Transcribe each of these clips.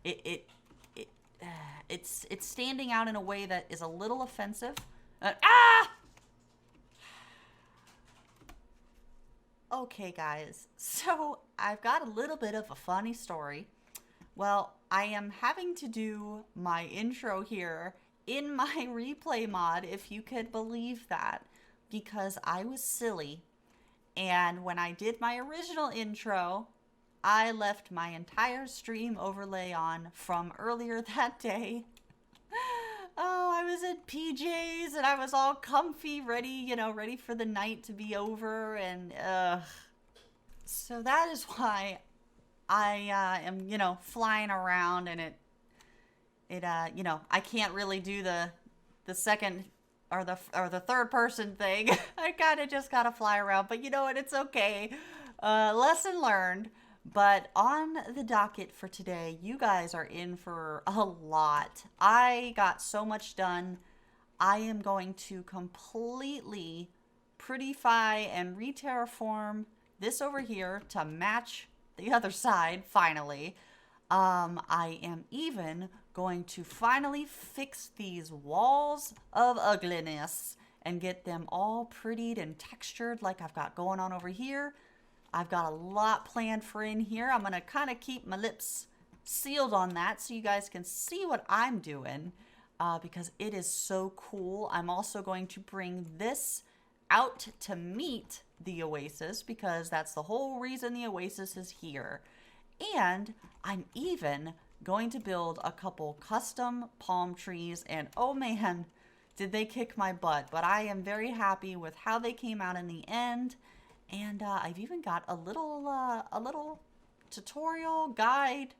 It, it, it it's standing out in a way that is a little offensive. Ah! Okay, guys. So I've got a little bit of a funny story. Well, I am having to do my intro here in my replay mod, if you could believe that, because I was silly. And when I did my original intro, I left my entire stream overlay on from earlier that day. Oh, I was in PJs and I was all comfy, ready, ready for the night to be over. And so that is why I am, flying around, and I can't really do the second or the third person thing. I kind of just gotta fly around, but you know what? It's okay. Lesson learned. But on the docket for today, you guys are in for a lot. I got so much done. I am going to completely prettify and re-terraform this over here to match the other side, finally. I am even going to finally fix these walls of ugliness and get them all prettied and textured like I've got going on over here. I've got a lot planned for in here. I'm going to kind of keep my lips sealed on that so you guys can see what I'm doing, because it is so cool. I'm also going to bring this out to meet the Oasis, because that's the whole reason the Oasis is here. And I'm even going to build a couple custom palm trees, and oh man, did they kick my butt. But I am very happy with how they came out in the end. And I've even got a little tutorial guide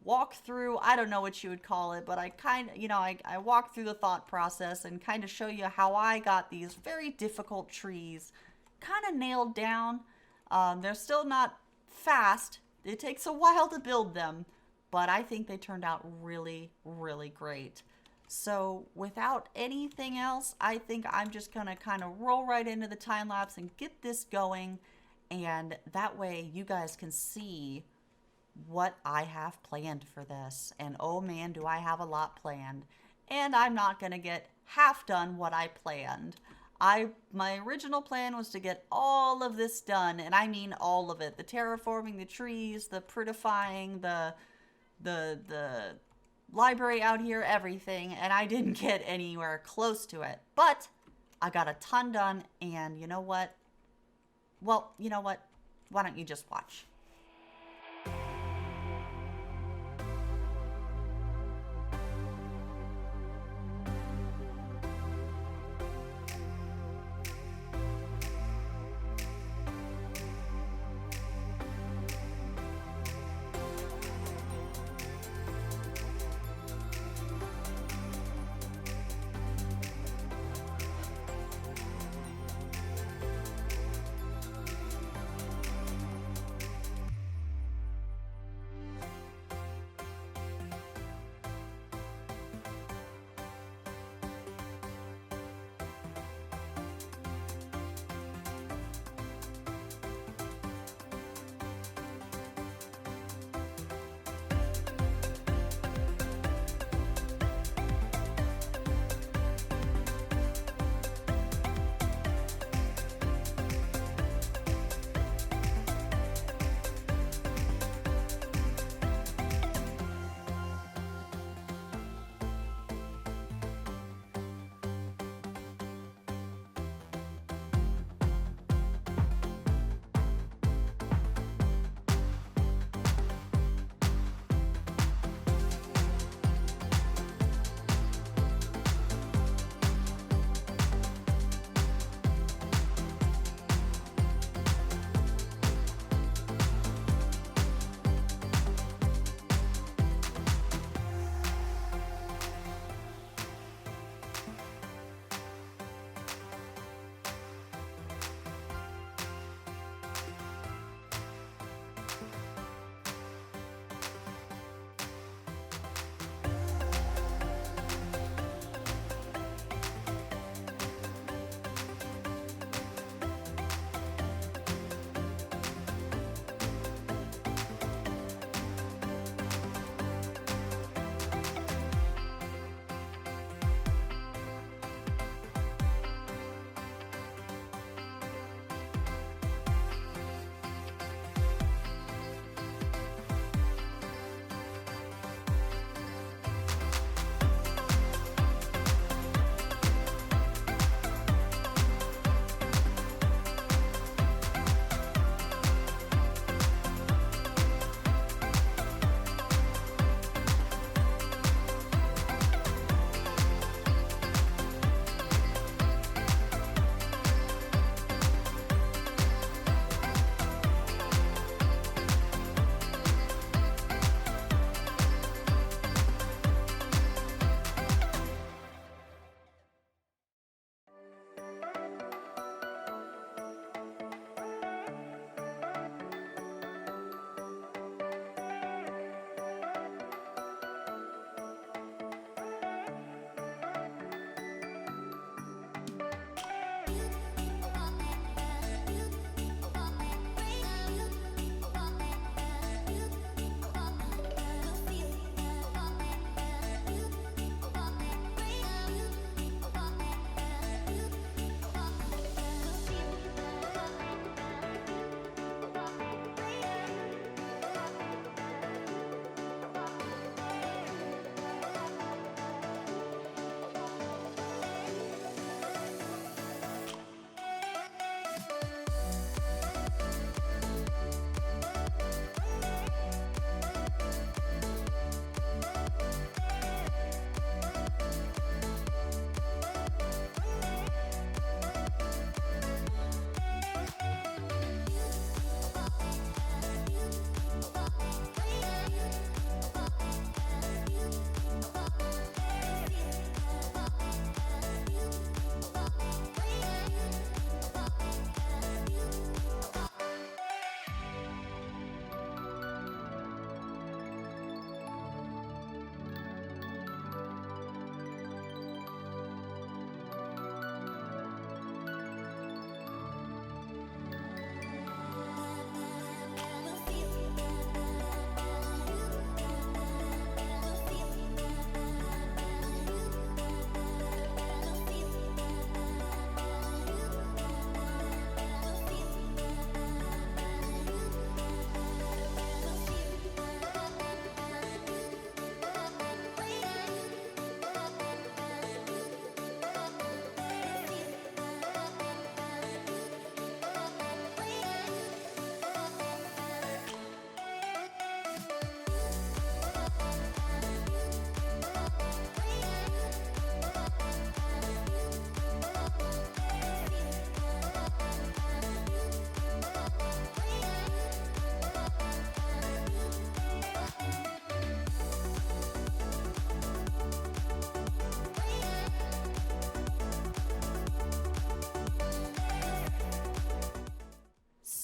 walkthrough. I don't know what you would call it, but I kind of, I walk through the thought process and kind of show you how I got these very difficult trees kind of nailed down. They're still not fast. It takes a while to build them, but I think they turned out really, really great. So without anything else, I think I'm just going to kind of roll right into the time lapse and get this going. And that way you guys can see what I have planned for this. And oh man, do I have a lot planned. And I'm not going to get half done what I planned. My original plan was to get all of this done, and I mean all of it. The terraforming, the trees, the prettifying, the library out here, everything, and I didn't get anywhere close to it. But I got a ton done, and you know what? Well, you know what? Why don't you just watch?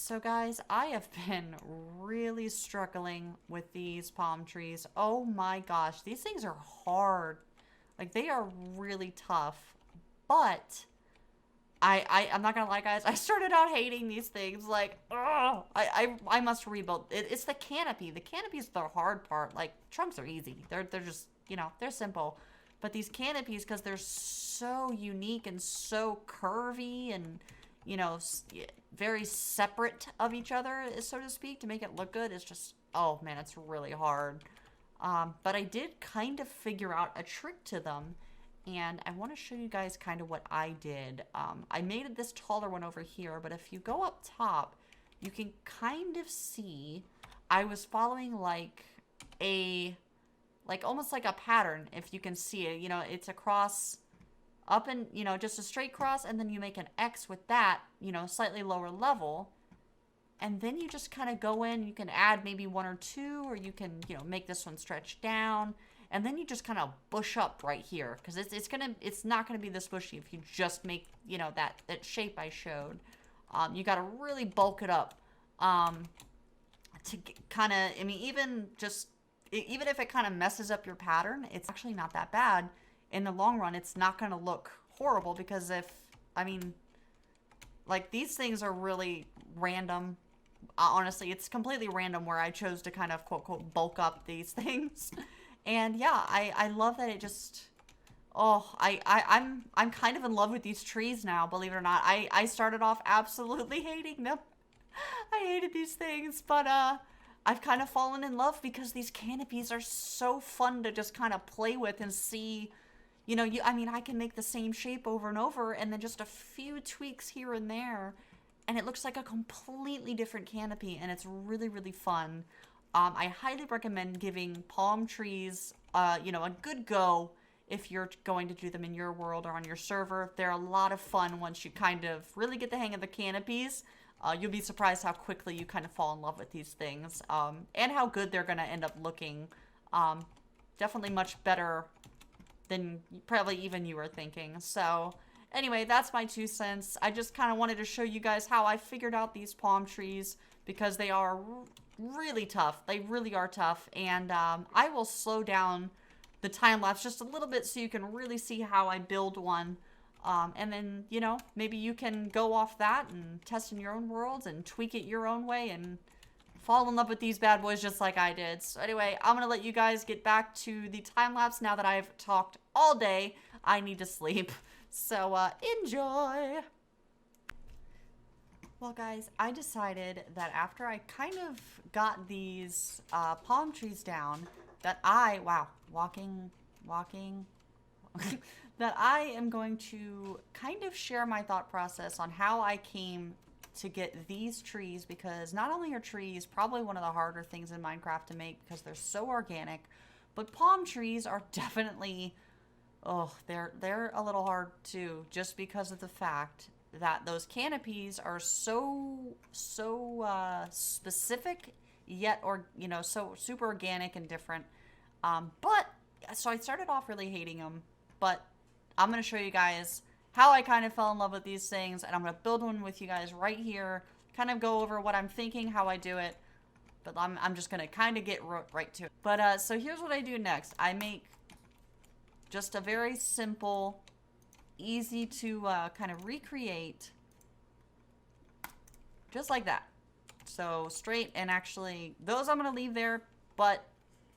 So guys, I have been really struggling with these palm trees. Oh my gosh, these things are hard. Like, they are really tough. But I'm not gonna lie, guys. I started out hating these things. Like, oh, I must rebuild. It's the canopy. The canopy is the hard part. Like, trunks are easy. They're just, you know, they're simple. But these canopies, because they're so unique and so curvy and, you know, very separate of each other, so to speak, to make it look good, it's just, oh man, it's really hard. But I did kind of figure out a trick to them, and I want to show you guys kind of what I did. I made this taller one over here, but if you go up top, you can kind of see I was following like almost like a pattern, if you can see it. You know, it's a cross up and, you know, just a straight cross, and then you make an X with that, you know, slightly lower level. And then you just kind of go in, you can add maybe one or two, or you can, you know, make this one stretch down. And then you just kind of bush up right here, because it's not gonna be this bushy if you just make, you know, that shape I showed. You got to really bulk it up to kind of, I mean, even if it kind of messes up your pattern, it's actually not that bad. In the long run, it's not going to look horrible, because I mean, like, these things are really random. Honestly, it's completely random where I chose to kind of quote, quote, bulk up these things. And yeah, I love that it just, oh, I'm kind of in love with these trees now, believe it or not. I started off absolutely hating them. I hated these things, but I've kind of fallen in love, because these canopies are so fun to just kind of play with and see. You know, I mean, I can make the same shape over and over, and then just a few tweaks here and there, and it looks like a completely different canopy, and it's really, really fun. I highly recommend giving palm trees, you know, a good go if you're going to do them in your world or on your server. They're a lot of fun once you kind of really get the hang of the canopies. You'll be surprised how quickly you kind of fall in love with these things, and how good they're going to end up looking. Definitely much better than probably even you were thinking. So anyway, that's my 2 cents. I just kind of wanted to show you guys how I figured out these palm trees, because they are really tough. They really are tough. And I will slow down the time lapse just a little bit so you can really see how I build one. And then, you know, maybe you can go off that and test in your own worlds and tweak it your own way and fall in love with these bad boys just like I did. So anyway, I'm going to let you guys get back to the time lapse now that I've talked all day. I need to sleep. So enjoy. Well, guys, I decided that after I kind of got these palm trees down, that walking, that I am going to kind of share my thought process on how I came to get these trees, because not only are trees probably one of the harder things in Minecraft to make because they're so organic, but palm trees are definitely, oh, they're a little hard too, just because of the fact that those canopies are so specific, yet, or, you know, so super organic and different. But so I started off really hating them, but I'm going to show you guys how I kind of fell in love with these things, and I'm going to build one with you guys right here, kind of go over what I'm thinking, how I do it, but I'm just going to kind of get right to it. But so here's what I do next. I make just a very simple, easy to kind of recreate, just like that. So straight, and actually those I'm going to leave there, but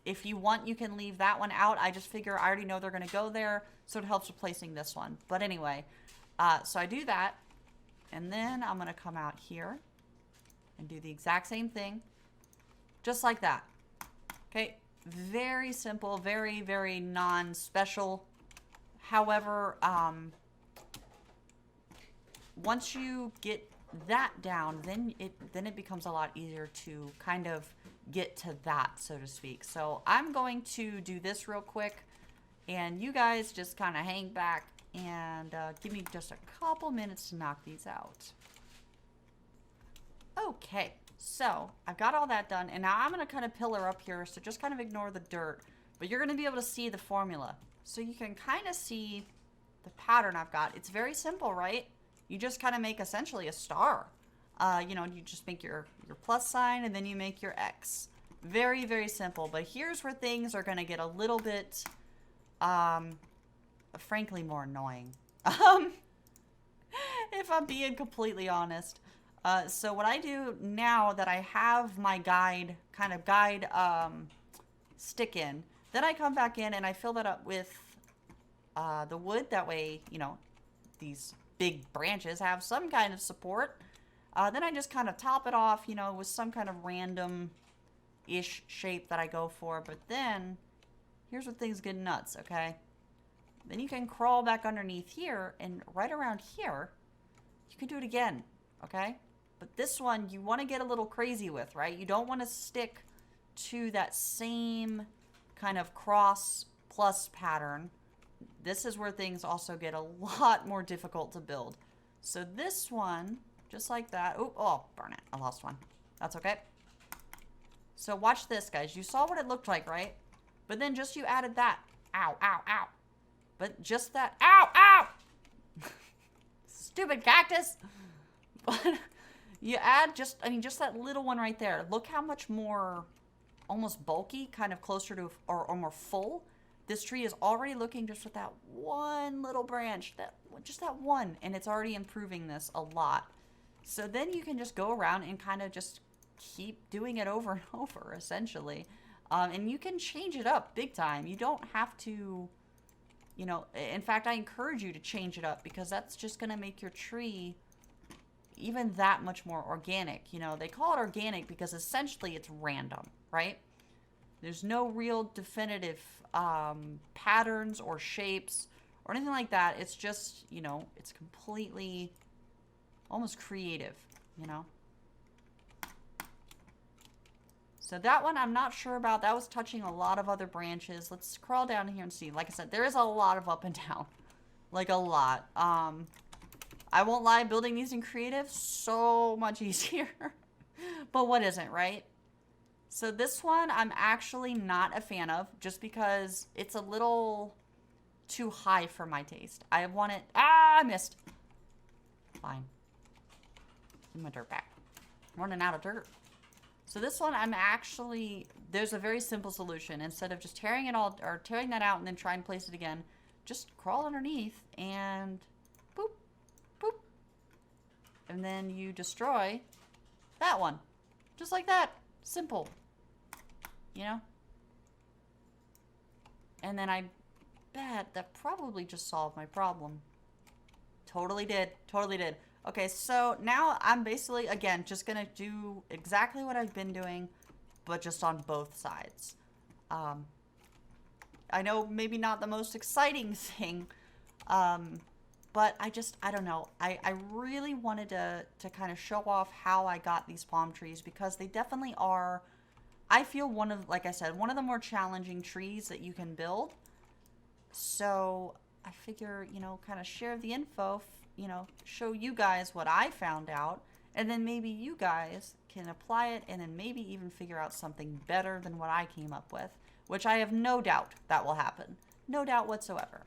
if you want, you can leave that one out. I just figure I already know they're going to go there, so it helps replacing this one. But anyway, so I do that, and then I'm going to come out here and do the exact same thing, just like that. Okay, very simple, very, very non-special. However, once you get that down, then it becomes a lot easier to kind of get to that, so to speak. So I'm going to do this real quick, and you guys just kind of hang back and give me just a couple minutes to knock these out. Okay, so I've got all that done, and now I'm going to kind of pillar up here, so just kind of ignore the dirt, but you're going to be able to see the formula. So you can kind of see the pattern I've got. It's very simple, right? You just kind of make essentially a star. You know, you just make your plus sign and then you make your X. Very, very simple. But here's where things are going to get a little bit, frankly, more annoying. If I'm being completely honest. So what I do now that I have my guide stick in, then I come back in and I fill that up with the wood. That way, you know, these big branches have some kind of support. Then I just kind of top it off, you know, with some kind of random-ish shape that I go for. But then, here's where things get nuts, okay? Then you can crawl back underneath here, and right around here, you can do it again, okay? But this one, you want to get a little crazy with, right? You don't want to stick to that same kind of cross plus pattern. This is where things also get a lot more difficult to build. So this one, just like that. Oh, darn it. I lost one. That's okay. So watch this, guys. You saw what it looked like, right? But then just you added that. Ow, ow, ow. But just that. Ow, ow! Stupid cactus. But you add just that little one right there. Look how much more almost bulky, kind of closer to, or more full. This tree is already looking just with that one little branch. Just that one. And it's already improving this a lot. So then you can just go around and kind of just keep doing it over and over, essentially. And you can change it up big time. You don't have to, you know, in fact, I encourage you to change it up because that's just going to make your tree even that much more organic. You know, they call it organic because essentially it's random, right? There's no real definitive patterns or shapes or anything like that. It's just, you know, it's completely almost creative, you know? So that one I'm not sure about. That was touching a lot of other branches. Let's crawl down here and see. Like I said, there is a lot of up and down. Like a lot. I won't lie, building these in creative, so much easier. But what isn't, right? So this one I'm actually not a fan of just because it's a little too high for my taste. I want it... Ah, I missed. Fine. Give me my dirt back. I'm running out of dirt. So this one I'm actually... There's a very simple solution. Instead of just tearing it all... Or tearing that out and then try and place it again, just crawl underneath and... Boop. Boop. And then you destroy that one. Just like that. Simple. You know? And then I bet that probably just solved my problem. Totally did. Totally did. Okay, so now I'm basically, again, just going to do exactly what I've been doing, but just on both sides. I know maybe not the most exciting thing, but I don't know. I really wanted to kind of show off how I got these palm trees because they definitely are, I feel like I said, one of the more challenging trees that you can build. So I figure, you know, kind of share the info, you know, show you guys what I found out, and then maybe you guys can apply it and then maybe even figure out something better than what I came up with, which I have no doubt that will happen. No doubt whatsoever.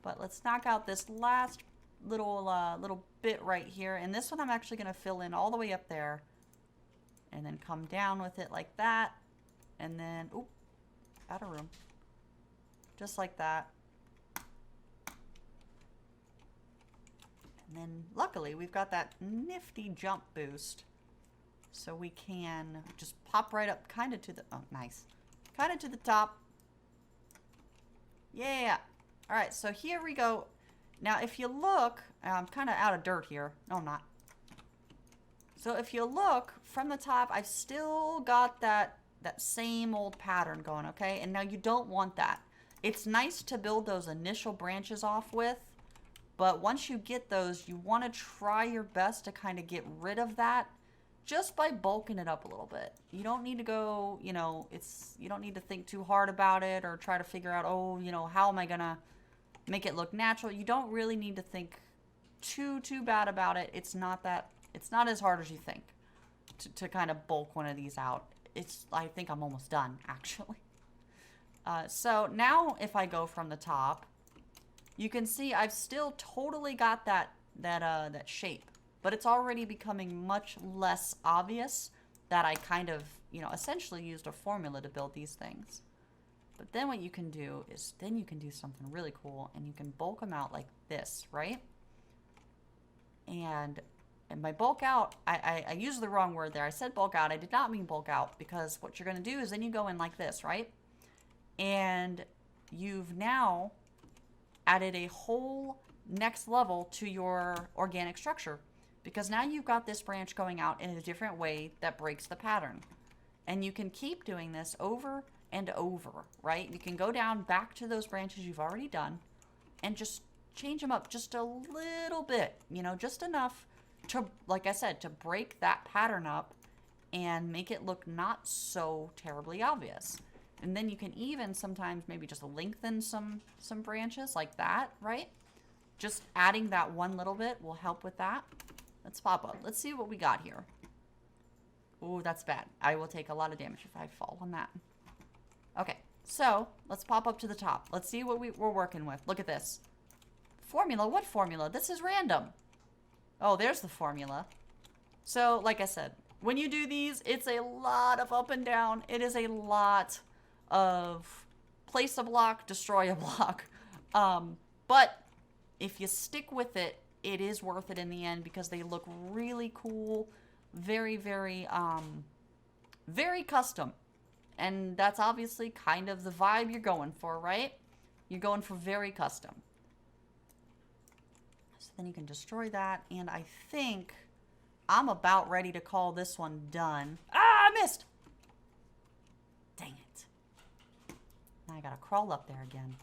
But let's knock out this last little bit right here. And this one I'm actually going to fill in all the way up there and then come down with it like that. And then, oop, out of room. Just like that. And then luckily we've got that nifty jump boost. So we can just pop right up kind of to the, oh, nice. Kind of to the top. Yeah. All right, so here we go. Now, if you look, I'm kind of out of dirt here. No, I'm not. So if you look from the top, I've still got that same old pattern going, okay? And now you don't want that. It's nice to build those initial branches off with, but once you get those, you want to try your best to kind of get rid of that just by bulking it up a little bit. You don't need to go, you know, you don't need to think too hard about it or try to figure out, oh, you know, how am I going to make it look natural? You don't really need to think too bad about it. It's not as hard as you think to kind of bulk one of these out. I think I'm almost done, actually. So now if I go from the top, you can see I've still totally got that shape, but it's already becoming much less obvious that I kind of, you know, essentially used a formula to build these things. But then what you can do is then you can do something really cool, and you can bulk them out like this, right? And by bulk out, I used the wrong word there. I said bulk out. I did not mean bulk out, because what you're going to do is then you go in like this, right? And you've now added a whole next level to your organic structure, because now you've got this branch going out in a different way that breaks the pattern. And you can keep doing this over and over, right? You can go down back to those branches you've already done and just change them up just a little bit, you know, just enough to, like I said, to break that pattern up and make it look not so terribly obvious. And then you can even sometimes maybe just lengthen some branches like that, right? Just adding that one little bit will help with that. Let's pop up. Let's see what we got here. Ooh, that's bad. I will take a lot of damage if I fall on that. Okay, so let's pop up to the top. Let's see what we're working with. Look at this. Formula? What formula? This is random. Oh, there's the formula. So, like I said, when you do these, it's a lot of up and down. It is a lot of place a block, destroy a block. But if you stick with it, it is worth it in the end, because they look really cool. Very, very, very custom. And that's obviously kind of the vibe you're going for, right? You're going for very custom. So then you can destroy that. And I think I'm about ready to call this one done. Ah, I missed! Dang it. Now I gotta crawl up there again.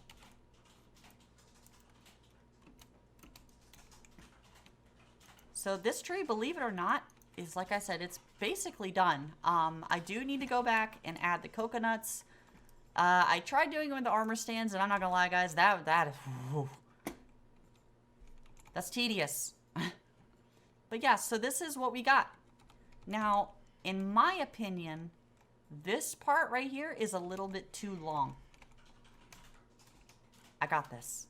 So this tree, believe it or not, is, like I said, it's basically done. I do need to go back and add the coconuts. I tried doing it with the armor stands, and I'm not gonna lie, guys, that is, whew, that's tedious. But yeah, so this is what we got. Now, in my opinion, this part right here is a little bit too long. I got this.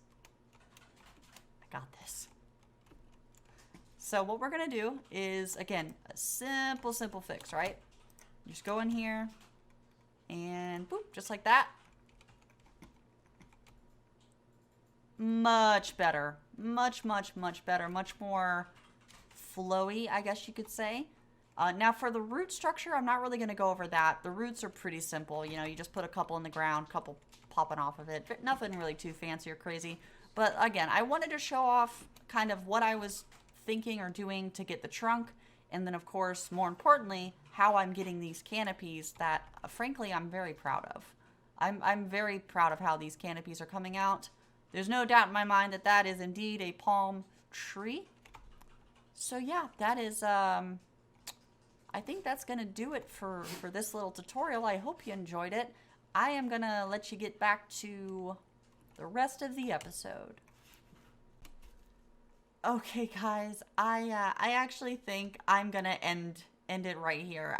I got this. So what we're going to do is, again, a simple fix, right? Just go in here and boop, just like that. Much better. Much better. Much more flowy, I guess you could say. Now for the root structure, I'm not really going to go over that. The roots are pretty simple. You know, you just put a couple in the ground, couple popping off of it. Nothing really too fancy or crazy. But again, I wanted to show off kind of what I was thinking or doing to get the trunk, and then of course, more importantly, how I'm getting these canopies that frankly I'm very proud of. I'm very proud of how these canopies are coming out. There's no doubt in my mind that that is indeed a palm tree. So yeah, that is I think that's gonna do it for this little tutorial. I hope you enjoyed it. I am gonna let you get back to the rest of the episode. Okay, guys, I actually think I'm gonna end it right here.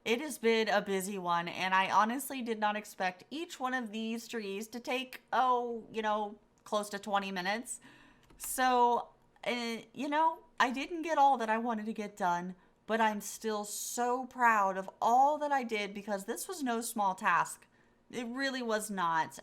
It has been a busy one, and I honestly did not expect each one of these trees to take, you know, close to 20 minutes. So, you know, I didn't get all that I wanted to get done, but I'm still so proud of all that I did, because this was no small task. It really was not.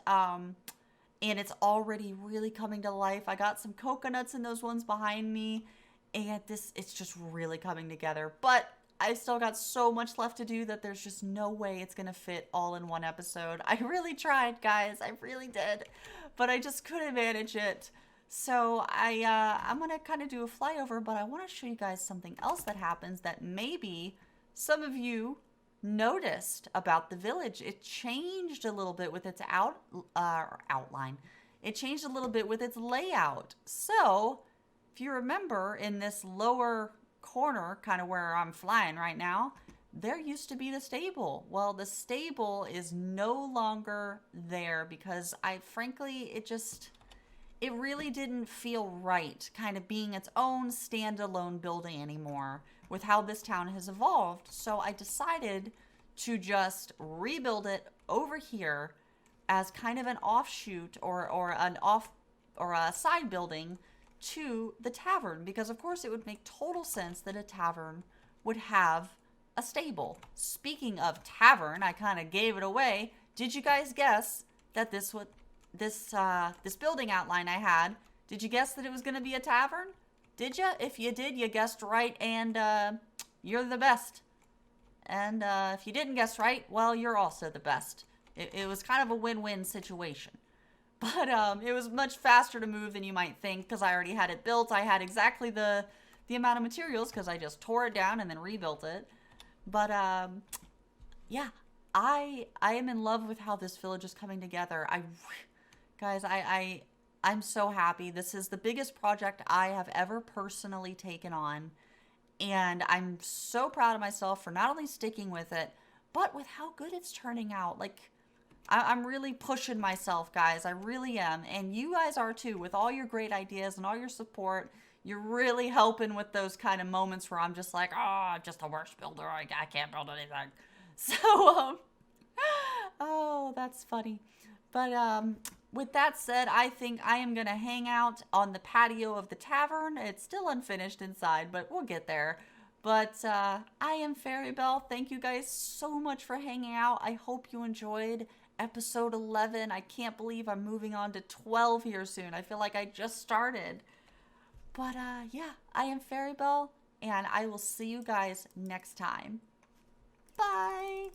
And it's already really coming to life. I got some coconuts in those ones behind me, and it's just really coming together. But I still got so much left to do that there's just no way it's gonna fit all in one episode. I really tried, guys. I really did, but I just couldn't manage it. So I'm gonna kind of do a flyover, but I want to show you guys something else that happens that maybe some of you noticed about the village. It changed a little bit with its outline. It changed a little bit with its layout. So if you remember, in this lower corner, kind of where I'm flying right now, there used to be the stable. Well, the stable is no longer there, because frankly, it really didn't feel right kind of being its own standalone building anymore with how this town has evolved. So I decided to just rebuild it over here as kind of an offshoot or a side building to the tavern, because of course it would make total sense that a tavern would have a stable. Speaking of tavern, I kind of gave it away. Did you guys guess that this building outline I had, did you guess that it was going to be a tavern? Did you? If you did, you guessed right, and you're the best. And if you didn't guess right, well, you're also the best. It was kind of a win-win situation. But it was much faster to move than you might think, because I already had it built. I had exactly the amount of materials, because I just tore it down and then rebuilt it. But yeah, I am in love with how this village is coming together. Guys, I'm so happy. This is the biggest project I have ever personally taken on. And I'm so proud of myself for not only sticking with it, but with how good it's turning out. Like, I'm really pushing myself, guys. I really am. And you guys are too, with all your great ideas and all your support. You're really helping with those kind of moments where I'm just like, oh, I'm just the worst builder. I can't build anything. So, oh, that's funny. But with that said, I think I am going to hang out on the patio of the tavern. It's still unfinished inside, but we'll get there. But I am Fairy Belle. Thank you guys so much for hanging out. I hope you enjoyed episode 11. I can't believe I'm moving on to 12 here soon. I feel like I just started. But yeah, I am Fairy Belle, and I will see you guys next time. Bye!